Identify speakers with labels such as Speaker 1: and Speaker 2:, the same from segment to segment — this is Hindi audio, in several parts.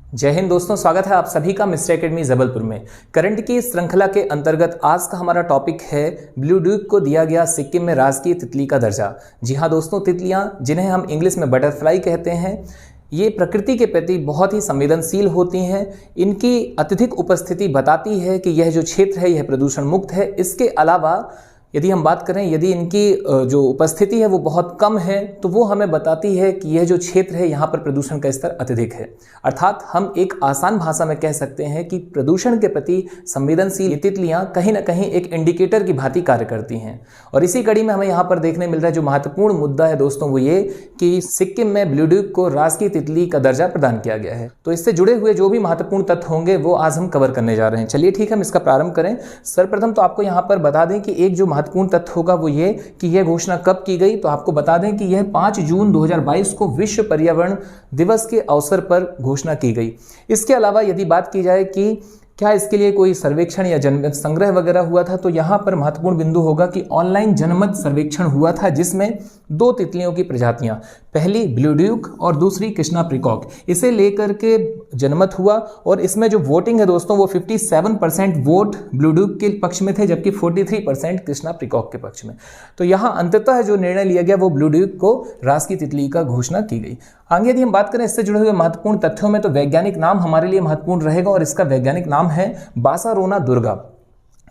Speaker 1: जय हिंद दोस्तों, स्वागत है आप सभी का मिस्टर एकेडमी जबलपुर में। करंट की श्रृंखला के अंतर्गत आज का हमारा टॉपिक है ब्लू ड्यूक को दिया गया सिक्किम में राजकीय तितली का दर्जा। जी हाँ दोस्तों, तितलियां जिन्हें हम इंग्लिश में बटरफ्लाई कहते हैं, ये प्रकृति के प्रति बहुत ही संवेदनशील होती हैं। इनकी अत्यधिक उपस्थिति बताती है कि यह जो क्षेत्र है यह प्रदूषण मुक्त है। इसके अलावा यदि हम बात करें, यदि इनकी जो उपस्थिति है वो बहुत कम है तो वो हमें बताती है कि यह जो क्षेत्र है यहाँ पर प्रदूषण का स्तर अत्यधिक है। अर्थात हम एक आसान भाषा में कह सकते हैं कि प्रदूषण के प्रति संवेदनशील तितलियाँ कहीं ना कहीं एक इंडिकेटर की भांति कार्य करती हैं। और इसी कड़ी में हमें यहाँ पर देखने मिल रहा है जो महत्वपूर्ण मुद्दा है दोस्तों, वो ये कि सिक्किम में ब्लू ड्यूक को राजकीय तितली का दर्जा प्रदान किया गया है। तो इससे जुड़े हुए जो भी महत्वपूर्ण तथ्य होंगे वो आज हम कवर करने जा रहे हैं। चलिए ठीक है, हम इसका प्रारंभ करें। सर्वप्रथम तो आपको यहाँ पर बता दें कि एक जो महत्वपूर्ण तथ्य होगा वो ये कि यह घोषणा कब की गई। तो आपको बता दें कि यह 5 जून 2022 को विश्व पर्यावरण दिवस के अवसर पर घोषणा की गई। इसके अलावा यदि बात की जाए कि क्या इसके लिए कोई सर्वेक्षण या जनमत संग्रह वगैरह हुआ था, तो यहाँ पर महत्वपूर्ण बिंदु होगा कि ऑनलाइन जनमत सर्वेक्षण हुआ था जिसमें 2 तितलियों की प्रजातियां, पहली ब्लू ड्यूक और दूसरी कृष्णा प्रिकॉक, इसे लेकर के जनमत हुआ। और इसमें जो वोटिंग है दोस्तों वो 57% वोट ब्लू ड्यूक के पक्ष में थे, जबकि 43% कृष्णा प्रिकॉक के पक्ष में। तो यहाँ अंततः जो निर्णय लिया गया वो ब्लू ड्यूक को राजकीय तितली का घोषणा की गई। आगे यदि हम बात करें इससे जुड़े हुए महत्वपूर्ण तथ्यों में, तो वैज्ञानिक नाम हमारे लिए महत्वपूर्ण रहेगा और इसका वैज्ञानिक नाम है बासारोना दुर्गा।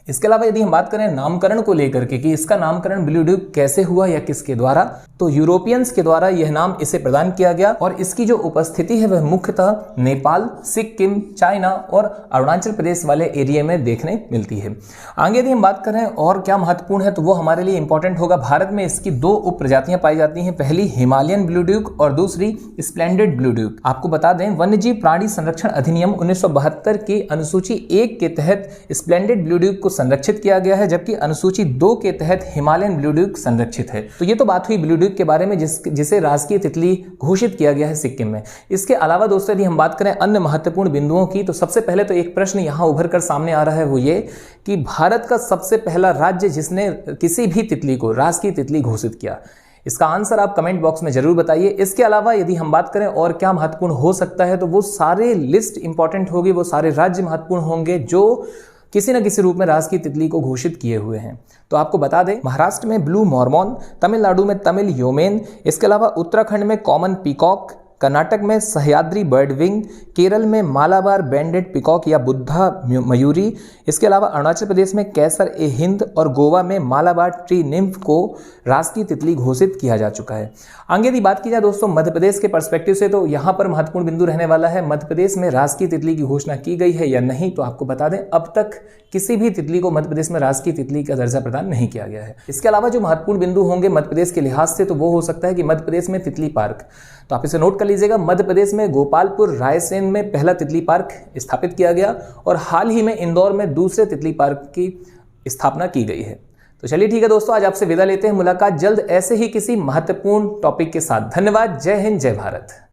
Speaker 1: इसके अलावा यदि हम बात करें नामकरण को लेकर के कि इसका नामकरण ब्लू ड्यूक कैसे हुआ या किसके द्वारा, तो यूरोपियंस के द्वारा यह नाम इसे प्रदान किया गया। और इसकी जो उपस्थिति है वह मुख्यतः नेपाल, सिक्किम, चाइना और अरुणाचल प्रदेश वाले एरिया में देखने मिलती है। आगे यदि हम बात करें और क्या महत्वपूर्ण है, तो वो हमारे लिए इंपॉर्टेंट होगा। भारत में इसकी 2 उप प्रजातियां पाई जाती हैं, पहली हिमालयन ब्लू ड्यूक और दूसरी स्प्लेंडेड ब्लू ड्यूक। आपको बता दें, वन्यजीव प्राणी संरक्षण अधिनियम 1972 की अनुसूची 1 के तहत स्प्लेंडेड ब्लू ड्यूक को संरक्षित किया गया है, जबकि अनुसूची 2 के तहत हिमालयन ब्लू ड्यूक संरक्षित है। तो ये तो बात हुई ब्लू ड्यूक के बारे में जिसे राजकीय तितली घोषित किया गया है सिक्किम में। इसके अलावा दोस्तों यदि हम बात करें अन्य महत्वपूर्ण बिंदुओं की, तो सबसे पहले तो एक प्रश्न यहां उभर कर सामने आ रहा है, वो ये कि भारत का सबसे पहला राज्य जिसने किसी भी तितली को राजकीय तितली घोषित किया। इसका आंसर आप कमेंट बॉक्स में जरूर बताइए। इसके अलावा यदि हम बात करें और क्या महत्वपूर्ण हो सकता है, तो वो सारे लिस्ट इंपॉर्टेंट होगी, वो सारे राज्य महत्वपूर्ण होंगे जो किसी न किसी रूप में राजकीय तितली को घोषित किए हुए हैं। तो आपको बता दें, महाराष्ट्र में ब्लू मॉर्मॉन, तमिलनाडु में तमिल योमेन, इसके अलावा उत्तराखंड में कॉमन पीकॉक, कर्नाटक में सह्याद्री बर्डविंग, केरल में मालाबार बैंडेड पिकॉक या बुद्धा मयूरी, इसके अलावा अरुणाचल प्रदेश में कैसर ए हिंद और गोवा में मालाबार ट्री निम्फ को राजकीय तितली घोषित किया जा चुका है। आगे यदि बात की जाए दोस्तों मध्य प्रदेश के पर्सपेक्टिव से, तो यहाँ पर महत्वपूर्ण बिंदु रहने वाला है मध्य प्रदेश में राजकीय तितली की घोषणा की गई है या नहीं। तो आपको बता दें, अब तक किसी भी तितली को मध्य प्रदेश में राजकीय तितली का दर्जा प्रदान नहीं किया गया है। इसके अलावा जो महत्वपूर्ण बिंदु होंगे मध्य प्रदेश के लिहाज से, तो वो हो सकता है कि मध्य प्रदेश में तितली पार्क, तो आप इसे नोट कर लीजिएगा। मध्य प्रदेश में गोपालपुर रायसेन में पहला तितली पार्क स्थापित किया गया और हाल ही में इंदौर में दूसरे तितली पार्क की स्थापना की गई है। तो चलिए ठीक है दोस्तों, आज आपसे विदा लेते हैं। मुलाकात जल्द ऐसे ही किसी महत्वपूर्ण टॉपिक के साथ। धन्यवाद। जय हिंद, जय भारत।